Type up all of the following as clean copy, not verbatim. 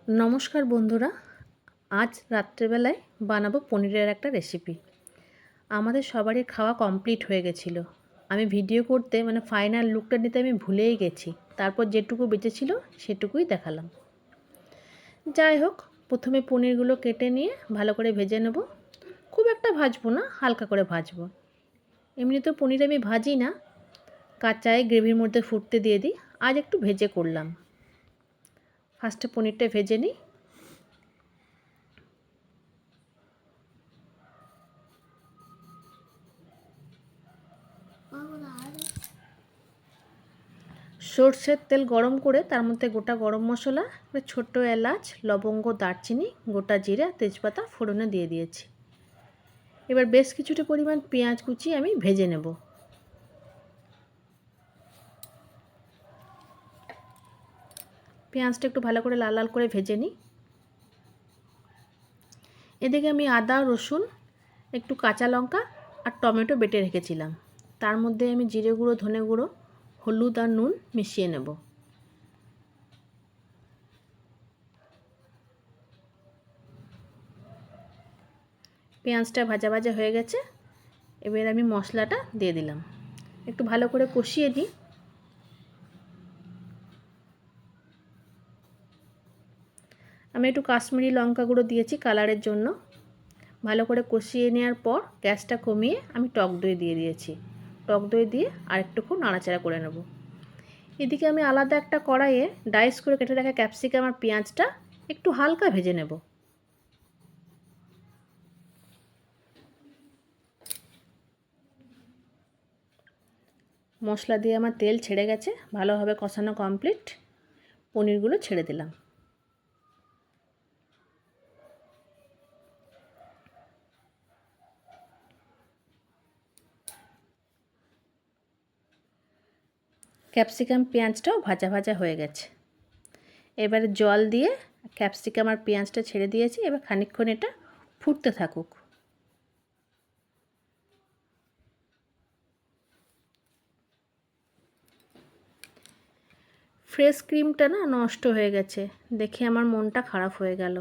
নমস্কার বন্ধুরা, আজ রাত্রেবেলায় বানাবো পনিরের একটা রেসিপি। আমাদের সবারই খাওয়া কমপ্লিট হয়ে গেছিলো। আমি ভিডিও করতে ফাইনাল লুকটা নিতে আমি ভুলেই গেছি। তারপর যেটুকু বেঁচেছিল সেটুকুই দেখালাম। যাই হোক, প্রথমে পনিরগুলো কেটে নিয়ে ভালো করে ভেজে নেব। খুব একটা ভাজবো না, হালকা করে ভাজবো। এমনি তো পনির আমি ভাজি না, কাঁচায় গ্রেভির মধ্যে ফুটতে দিয়ে দিই। আজ একটু ভেজে করলাম। ফার্স্টে পনিরটা ভেজে নিই। সরষের তেল গরম করে তার মধ্যে গোটা গরম মশলা, ছোট্ট এলাচ, লবঙ্গ, দারচিনি, গোটা জিরা, তেজপাতা ফোড়নে দিয়ে দিয়েছি। এবার বেশ কিছুটা পরিমাণ পেঁয়াজ কুচি আমি ভেজে নেব। পেঁয়াজটা একটু ভালো করে লাল লাল করে ভেজে নিই। এদিকে আমি আদা, রসুন, একটু কাঁচা লঙ্কা আর টমেটো বেটে রেখেছিলাম। তার মধ্যে আমি জিরে গুঁড়ো, ধনে গুঁড়ো, হলুদ আর নুন মিশিয়ে নেব। পেঁয়াজটা ভাজা ভাজা হয়ে গেছে। এবার আমি মশলাটা দিয়ে দিলাম, একটু ভালো করে কষিয়ে নিই। আমি একটু কাশ্মীরি লঙ্কা গুঁড়ো দিয়েছি কালারের জন্য। ভালো করে কষিয়ে নেওয়ার পর গ্যাসটা কমিয়ে আমি টক দই দিয়ে দিয়েছি। টক দই দিয়ে আরেকটুক্ষণ নাড়াচাড়া করে নেব। এদিকে আমি আলাদা একটা কড়াইয়ে ডাইস করে কেটে রাখা ক্যাপসিকাম আর পেঁয়াজটা একটু হালকা ভেজে নেব। মশলা দিয়ে আমার তেল ছেড়ে গেছে, ভালোভাবে কষানো কমপ্লিট। পনিরগুলো ছেড়ে দিলাম। ক্যাপসিকাম পেঁয়াজটাও ভাজা ভাজা হয়ে গেছে। এবারে জল দিয়ে ক্যাপসিকাম আর পেঁয়াজটা ছেড়ে দিয়েছি। এবার খানিকক্ষণ এটা ফুটতে থাকুক। ফ্রেশ ক্রিমটা না নষ্ট হয়ে গেছে, দেখে আমার মনটা খারাপ হয়ে গেল।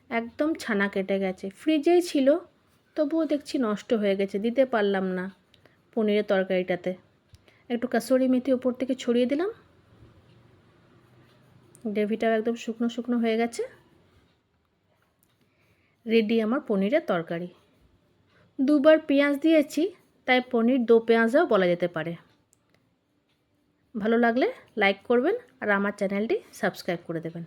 একদম ছানা কেটে গেছে, ফ্রিজেই ছিল, তবুও দেখছি নষ্ট হয়ে গেছে, দিতে পারলাম না পনিরের তরকারিটাতে। একটু কাসুরি মেথি ওপর থেকে ছড়িয়ে দিলাম। গ্রেভিটাও একদম শুকনো শুকনো হয়ে গেছে। রেডি আমার পনিরের তরকারি। দুবার পেঁয়াজ দিয়েছি, তাই পনির দো পেঁয়াজাও বলা যেতে পারে। ভালো লাগলে লাইক করবেন আর আমার চ্যানেলটি সাবস্ক্রাইব করে দেবেন।